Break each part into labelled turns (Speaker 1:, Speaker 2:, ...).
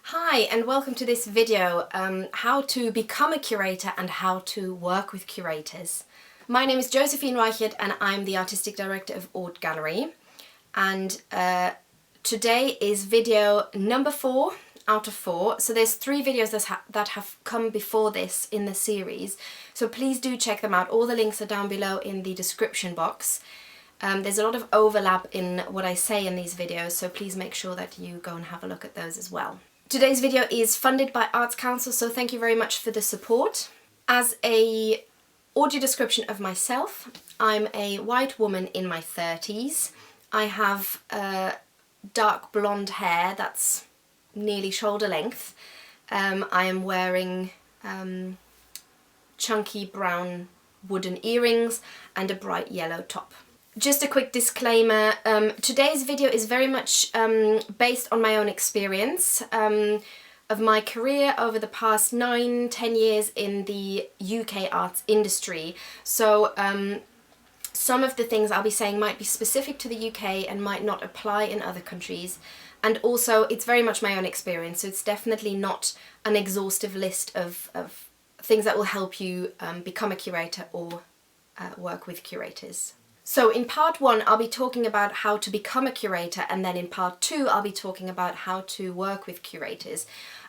Speaker 1: Hi and welcome to this video, how to become a curator and how to work with curators. My name is Josephine Reichert and I'm the Artistic Director of Ort Gallery, and today is video number 4 out of 4. So there's 3 videos that have come before this in the series, so please do check them out. All the links are down below in the description box. There's a lot of overlap in what I say in these videos, so please make sure that you go and have a look at those as well. Today's video is funded by Arts Council, so thank you very much for the support. As a audio description of myself, I'm a white woman in my 30s. I have dark blonde hair that's nearly shoulder length. I am wearing chunky brown wooden earrings and a bright yellow top. Just a quick disclaimer, today's video is very much based on my own experience of my career over the past 9-10 years in the UK arts industry. So some of the things I'll be saying might be specific to the UK and might not apply in other countries. And also it's very much my own experience, so it's definitely not an exhaustive list of things that will help you become a curator or work with curators. So in part 1 I'll be talking about how to become a curator, and then in part 2 I'll be talking about how to work with curators.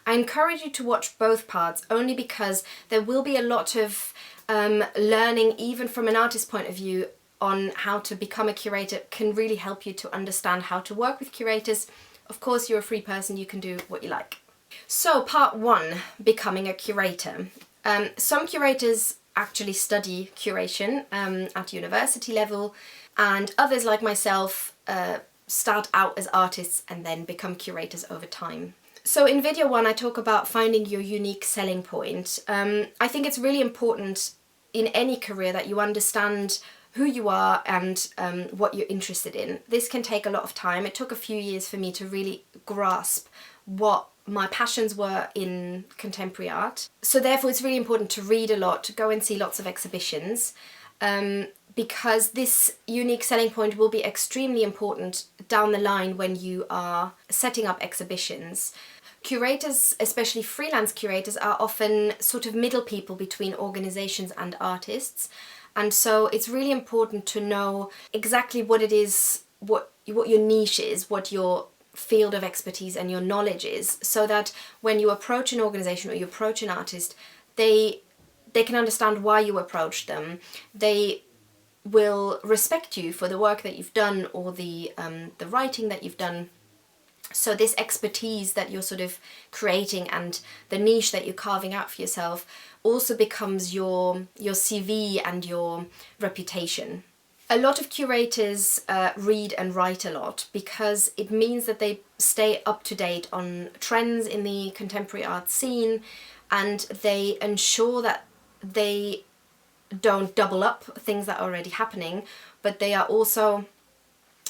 Speaker 1: I encourage you to watch both parts only because there will be a lot of learning, even from an artist's point of view, on how to become a curator. Can really help you to understand how to work with curators. Of course, you're a free person, you can do what you like. So part 1, becoming a curator. Some curators actually study curation at university level, and others like myself start out as artists and then become curators over time. So in video 1 I talk about finding your unique selling point. I think it's really important in any career that you understand who you are and what you're interested in. This can take a lot of time. It took a few years for me to really grasp what my passions were in contemporary art. So therefore it's really important to read a lot, to go and see lots of exhibitions, because this unique selling point will be extremely important down the line when you are setting up exhibitions. Curators, especially freelance curators, are often sort of middle people between organizations and artists, and so it's really important to know exactly what it is, what your niche is, what your field of expertise and your knowledge is, so that when you approach an organization or you approach an artist, they can understand why you approached them. They will respect you for the work that you've done or the writing that you've done. So this expertise that you're sort of creating and the niche that you're carving out for yourself also becomes your CV and your reputation. A lot of curators read and write a lot because it means that they stay up to date on trends in the contemporary art scene, and they ensure that they don't double up things that are already happening, but they are also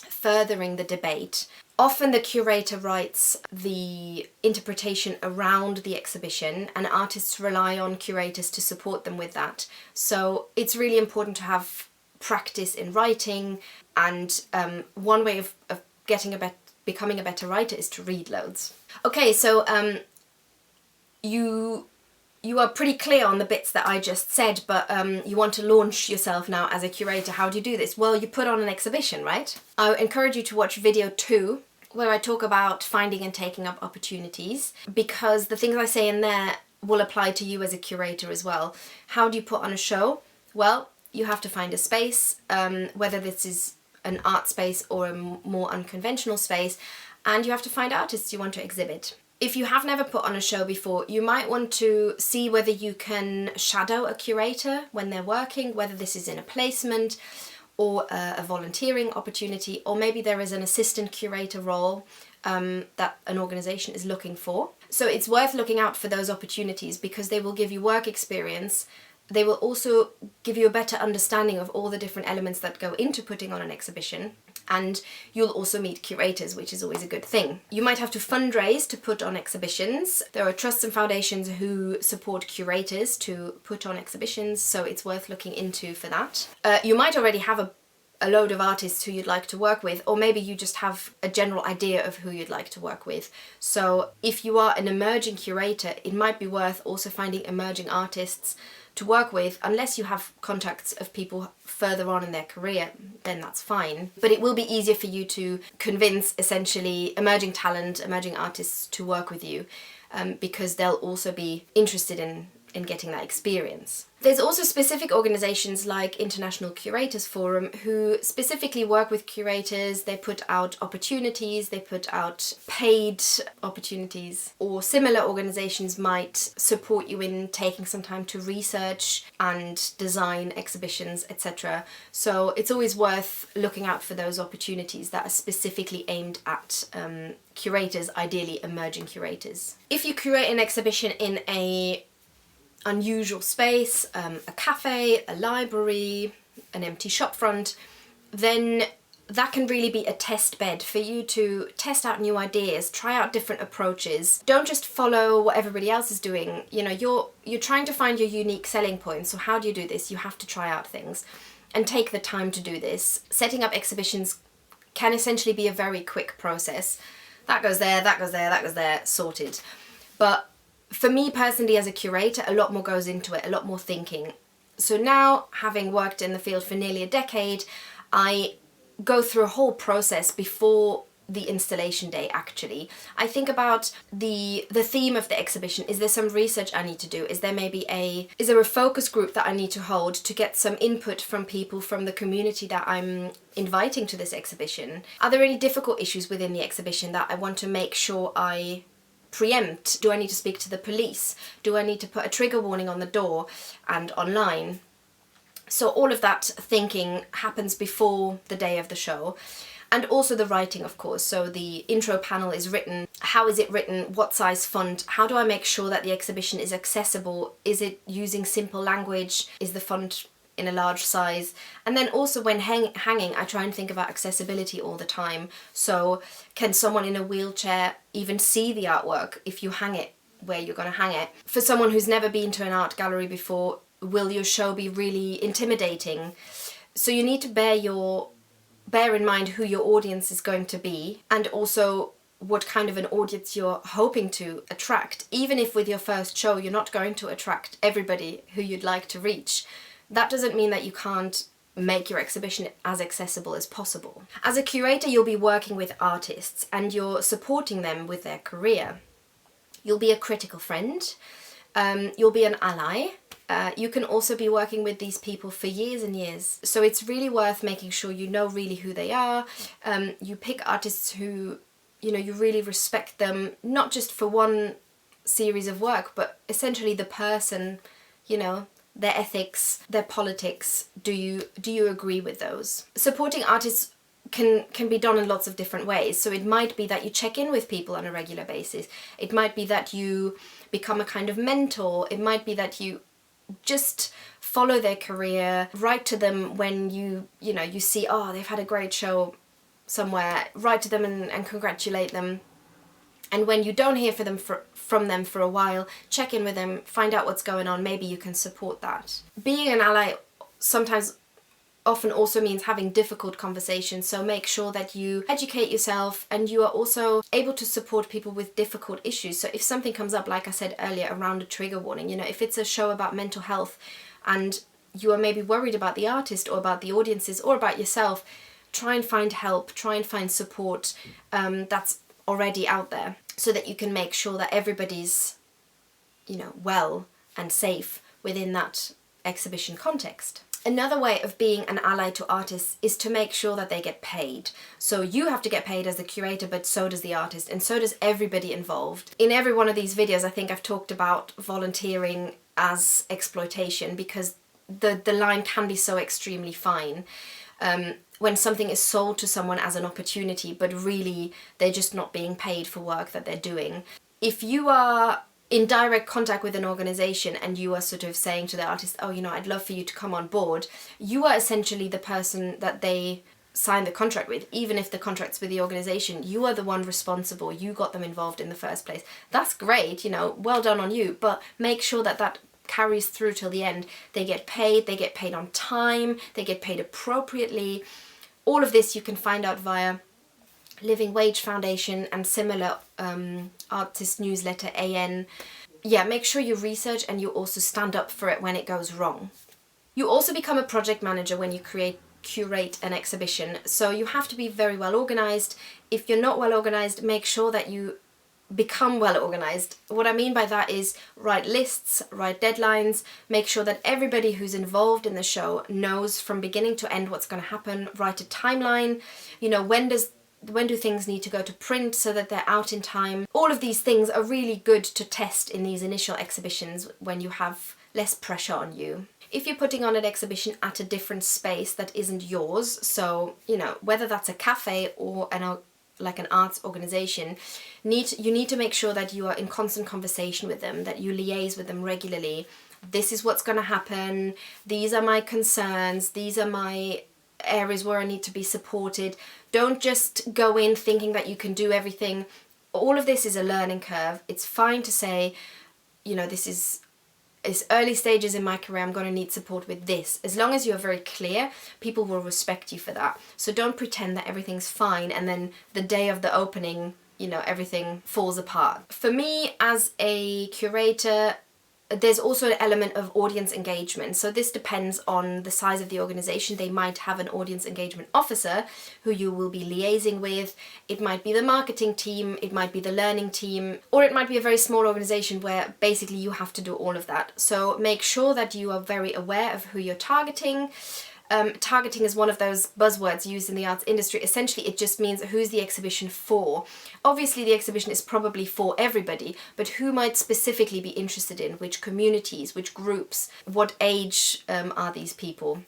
Speaker 1: furthering the debate. Often the curator writes the interpretation around the exhibition, and artists rely on curators to support them with that. So it's really important to have practice in writing, and one way of becoming a better writer is to read loads. Okay, so you are pretty clear on the bits that I just said, but you want to launch yourself now as a curator. How do you do this? Well, you put on an exhibition, right? I encourage you to watch video 2, where I talk about finding and taking up opportunities, because the things I say in there will apply to you as a curator as well. How do you put on a show? Well, you have to find a space, whether this is an art space or a more unconventional space, and you have to find artists you want to exhibit. If you have never put on a show before, you might want to see whether you can shadow a curator when they're working, whether this is in a placement or a volunteering opportunity, or maybe there is an assistant curator role that an organisation is looking for. So it's worth looking out for those opportunities because they will give you work experience. They will also give you a better understanding of all the different elements that go into putting on an exhibition, and you'll also meet curators, which is always a good thing. You might have to fundraise to put on exhibitions. There are trusts and foundations who support curators to put on exhibitions, so it's worth looking into for that. You might already have a load of artists who you'd like to work with, or maybe you just have a general idea of who you'd like to work with. So if you are an emerging curator, it might be worth also finding emerging artists to work with. Unless you have contacts of people further on in their career, then that's fine. But it will be easier for you to convince essentially emerging talent, emerging artists to work with you, because they'll also be interested in getting that experience. There's also specific organizations like International Curators Forum who specifically work with curators. They put out opportunities, they put out paid opportunities, or similar organizations might support you in taking some time to research and design exhibitions, etc. So it's always worth looking out for those opportunities that are specifically aimed at curators, ideally emerging curators. If you curate an exhibition in a unusual space, a cafe, a library, an empty shopfront, then that can really be a test bed for you to test out new ideas, try out different approaches. Don't just follow what everybody else is doing. You know, you're trying to find your unique selling point. So how do you do this? You have to try out things and take the time to do this. Setting up exhibitions can essentially be a very quick process. That goes there, that goes there, that goes there, sorted. But for me personally as a curator, a lot more goes into it, a lot more thinking. So now, having worked in the field for nearly a decade, I go through a whole process before the installation day actually. I think about the theme of the exhibition. Is there some research I need to do? Is there a focus group that I need to hold to get some input from people from the community that I'm inviting to this exhibition? Are there any difficult issues within the exhibition that I want to make sure I preempt? Do I need to speak to the police? Do I need to put a trigger warning on the door and online? So all of that thinking happens before the day of the show. And also the writing, of course. So the intro panel is written. How is it written? What size font? How do I make sure that the exhibition is accessible? Is it using simple language? Is the font in a large size? And then also when hanging, I try and think about accessibility all the time. So can someone in a wheelchair even see the artwork if you hang it where you're going to hang it? For someone who's never been to an art gallery before, will your show be really intimidating? So you need to bear in mind who your audience is going to be, and also what kind of an audience you're hoping to attract. Even if with your first show you're not going to attract everybody who you'd like to reach, that doesn't mean that you can't make your exhibition as accessible as possible. As a curator, you'll be working with artists and you're supporting them with their career. You'll be a critical friend, you'll be an ally. You can also be working with these people for years and years. So it's really worth making sure you know really who they are. You pick artists who, you know, you really respect them, not just for one series of work, but essentially the person, you know, their ethics, their politics. Do you agree with those? Supporting artists can be done in lots of different ways. So it might be that you check in with people on a regular basis. It might be that you become a kind of mentor. It might be that you just follow their career, write to them when you see, oh, they've had a great show somewhere, write to them and congratulate them. And when you don't hear from them for a while, check in with them, find out what's going on, maybe you can support that. Being an ally often also means having difficult conversations, so make sure that you educate yourself and you are also able to support people with difficult issues. So if something comes up, like I said earlier, around a trigger warning, you know, if it's a show about mental health and you are maybe worried about the artist or about the audiences or about yourself, try and find help, try and find support that's already out there, so that you can make sure that everybody's, you know, well and safe within that exhibition context. Another way of being an ally to artists is to make sure that they get paid. So you have to get paid as the curator, but so does the artist, and so does everybody involved. In every one of these videos, I think I've talked about volunteering as exploitation, because the line can be so extremely fine. When something is sold to someone as an opportunity, but really they're just not being paid for work that they're doing. If you are in direct contact with an organization and you are sort of saying to the artist, oh, you know, I'd love for you to come on board, you are essentially the person that they sign the contract with. Even if the contract's with the organization, you are the one responsible. You got them involved in the first place. That's great, you know, well done on you, but make sure that that carries through till the end. They get paid on time, they get paid appropriately. All of this you can find out via Living Wage Foundation and similar artist newsletter AN. Yeah, make sure you research and you also stand up for it when it goes wrong. You also become a project manager when you curate an exhibition, so you have to be very well organized. If you're not well organized, make sure that you become well organized. What I mean by that is write lists, write deadlines, make sure that everybody who's involved in the show knows from beginning to end what's going to happen, write a timeline, you know, when do things need to go to print so that they're out in time. All of these things are really good to test in these initial exhibitions when you have less pressure on you. If you're putting on an exhibition at a different space that isn't yours, so, you know, whether that's a cafe or like an arts organization, you need to make sure that you are in constant conversation with them, that you liaise with them regularly. This is what's going to happen. These are my concerns. These are my areas where I need to be supported. Don't just go in thinking that you can do everything. All of this is a learning curve. It's fine to say, you know, it's early stages in my career, I'm going to need support with this. As long as you're very clear, people will respect you for that. So don't pretend that everything's fine and then the day of the opening, you know, everything falls apart. For me, as a curator, there's also an element of audience engagement. So this depends on the size of the organization. They might have an audience engagement officer who you will be liaising with. It might be the marketing team, it might be the learning team, or it might be a very small organization where basically you have to do all of that. So make sure that you are very aware of who you're targeting. Targeting is one of those buzzwords used in the arts industry. Essentially, it just means who's the exhibition for. Obviously, the exhibition is probably for everybody, but who might specifically be interested in, which communities, which groups, what age are these people?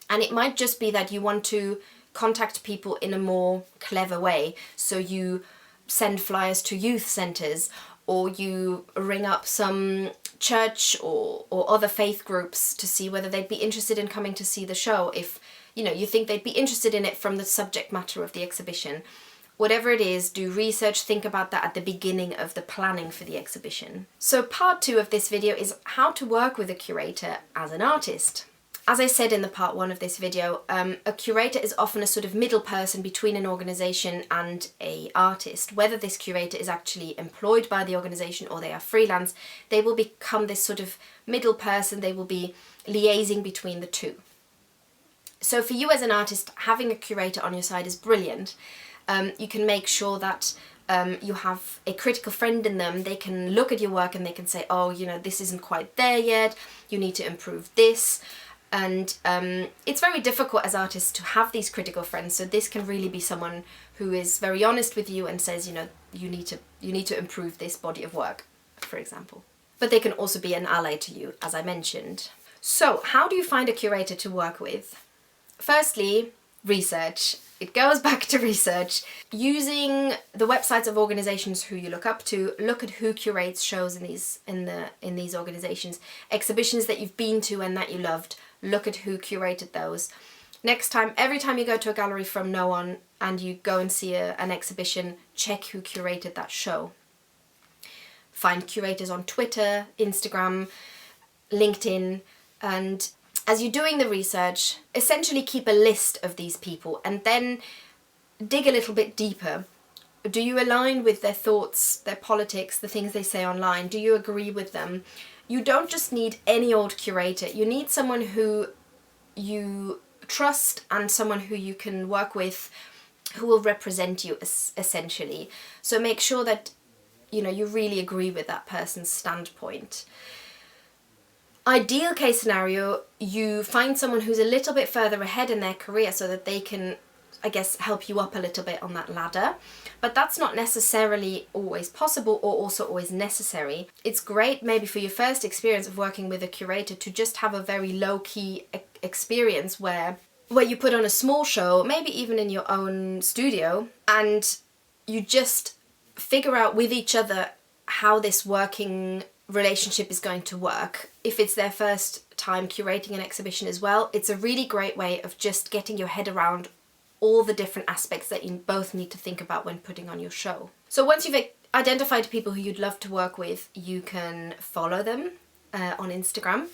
Speaker 1: And it might just be that you want to contact people in a more clever way. So you send flyers to youth centres, or you ring up some church or other faith groups to see whether they'd be interested in coming to see the show, if you know you think they'd be interested in it from the subject matter of the exhibition. Whatever it is, do research, think about that at the beginning of the planning for the exhibition. So part 2 of this video is how to work with a curator as an artist. As I said in the part 1 of this video, a curator is often a sort of middle person between an organisation and an artist. Whether this curator is actually employed by the organisation or they are freelance, they will become this sort of middle person. They will be liaising between the two. So for you as an artist, having a curator on your side is brilliant. You can make sure that you have a critical friend in them. They can look at your work and they can say, oh, you know, this isn't quite there yet. You need to improve this. And it's very difficult as artists to have these critical friends, so this can really be someone who is very honest with you and says, you know, you need to improve this body of work, for example. But they can also be an ally to you, as I mentioned. So how do you find a curator to work with? Firstly, research. It goes back to research. Using the websites of organizations who you look up to, look at who curates shows in these organizations, exhibitions that you've been to and that you loved. Look at who curated those. Next time, every time you go to a gallery from now on and you go and see an exhibition, check who curated that show. Find curators on Twitter, Instagram, LinkedIn, and as you're doing the research, essentially keep a list of these people and then dig a little bit deeper. Do you align with their thoughts, their politics, the things they say online? Do you agree with them? You don't just need any old curator. You need someone who you trust and someone who you can work with, who will represent you essentially. So make sure that, you know, you really agree with that person's standpoint. Ideal case scenario, you find someone who's a little bit further ahead in their career so that they can, I guess, help you up a little bit on that ladder. But that's not necessarily always possible or also always necessary. It's great maybe for your first experience of working with a curator to just have a very low-key experience where you put on a small show, maybe even in your own studio, and you just figure out with each other how this working relationship is going to work. If it's their first time curating an exhibition as well, it's a really great way of just getting your head around all the different aspects that you both need to think about when putting on your show. So once you've identified people who you'd love to work with, you can follow them on Instagram.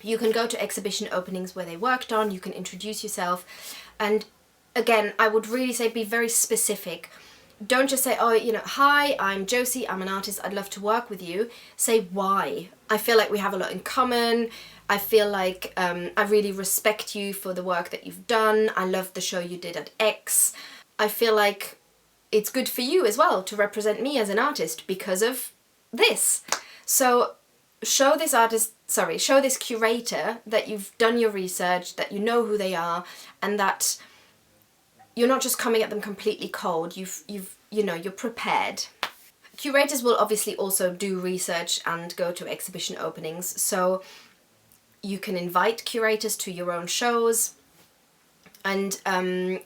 Speaker 1: You can go to exhibition openings where they worked on, you can introduce yourself, and Again, I would really say be very specific. Don't just say, oh, you know, hi, I'm Josie, I'm an artist, I'd love to work with you. Say why. I feel like we have a lot in common. I feel like I really respect you for the work that you've done. I love the show you did at X. I feel like it's good for you as well to represent me as an artist because of this. So show this curator that you've done your research, that you know who they are, and that you're not just coming at them completely cold. You're prepared. Curators will obviously also do research and go to exhibition openings, so you can invite curators to your own shows. And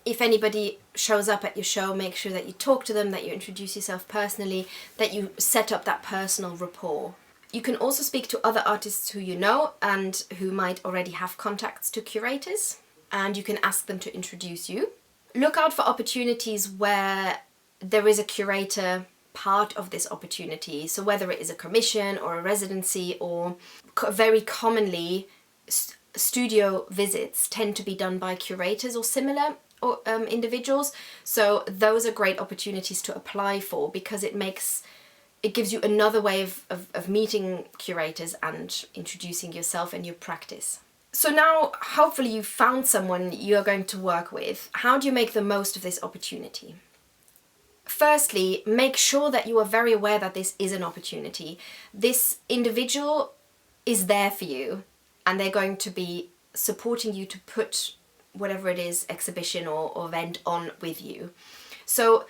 Speaker 1: if anybody shows up at your show, make sure that you talk to them, that you introduce yourself personally, that you set up that personal rapport. You can also speak to other artists who you know and who might already have contacts to curators, and you can ask them to introduce you. Look out for opportunities where there is a curator part of this opportunity. So whether it is a commission or a residency, or very commonly studio visits tend to be done by curators or similar individuals. So those are great opportunities to apply for, because it gives you another way of meeting curators and introducing yourself and your practice. So now, hopefully you've found someone you're going to work with. How do you make the most of this opportunity? Firstly, make sure that you are very aware that this is an opportunity. This individual is there for you, and they're going to be supporting you to put whatever it is, exhibition or event, on with you. So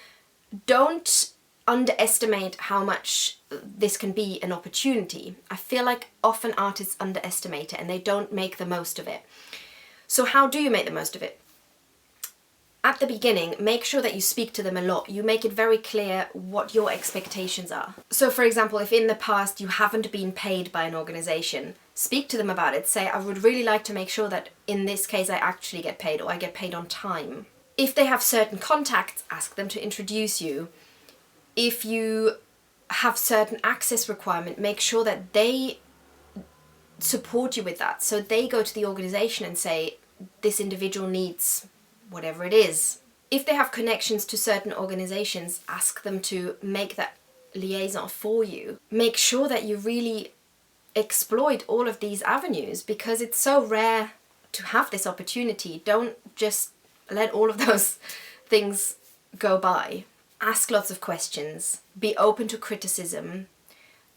Speaker 1: don't underestimate how much this can be an opportunity. I feel like often artists underestimate it and they don't make the most of it. So how do you make the most of it? At the beginning, make sure that you speak to them a lot. You make it very clear what your expectations are. So for example, if in the past you haven't been paid by an organisation, speak to them about it. Say, I would really like to make sure that in this case I actually get paid, or I get paid on time. If they have certain contacts, ask them to introduce you. If you have certain access requirement, make sure that they support you with that. So they go to the organisation and say, this individual needs whatever it is. If they have connections to certain organisations, ask them to make that liaison for you. Make sure that you really exploit all of these avenues, because it's so rare to have this opportunity. Don't just let all of those things go by. Ask lots of questions. Be open to criticism.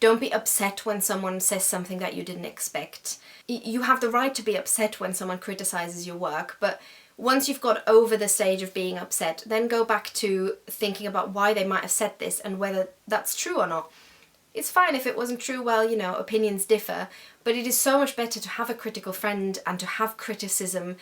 Speaker 1: Don't be upset when someone says something that you didn't expect. You have the right to be upset when someone criticises your work, but once you've got over the stage of being upset, then go back to thinking about why they might have said this and whether that's true or not. It's fine if it wasn't true, well, you know, opinions differ, but it is so much better to have a critical friend and to have criticism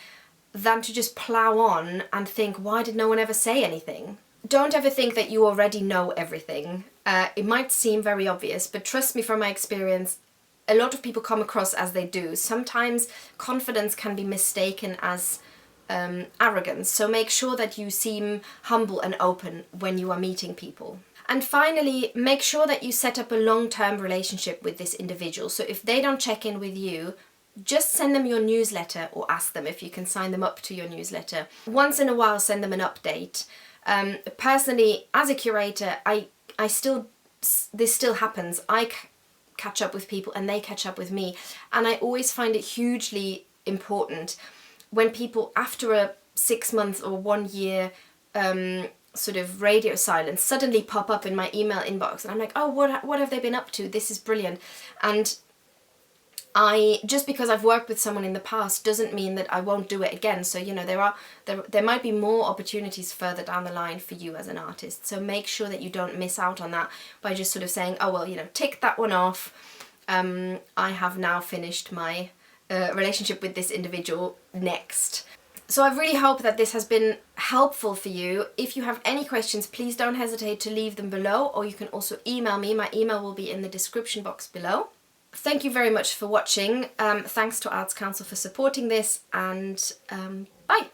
Speaker 1: than to just plough on and think, why did no one ever say anything? Don't ever think that you already know everything. It might seem very obvious, but trust me from my experience, a lot of people come across as they do. Sometimes confidence can be mistaken as arrogance, so make sure that you seem humble and open when you are meeting people. And finally, make sure that you set up a long-term relationship with this individual. So if they don't check in with you, just send them your newsletter, or ask them if you can sign them up to your newsletter. Once in a while, send them an update. Personally, as a curator, this still happens. I catch up with people and they catch up with me, and I always find it hugely important when people, after a 6 months or 1 year sort of radio silence, suddenly pop up in my email inbox, and I'm like, oh, what have they been up to? This is brilliant. And just because I've worked with someone in the past doesn't mean that I won't do it again. So, you know, there might be more opportunities further down the line for you as an artist. So make sure that you don't miss out on that by just sort of saying, oh, well, you know, tick that one off. I have now finished my relationship with this individual, next. So I really hope that this has been helpful for you. If you have any questions, please don't hesitate to leave them below, or you can also email me. My email will be in the description box below. Thank you very much for watching. Thanks to Arts Council for supporting this, and bye!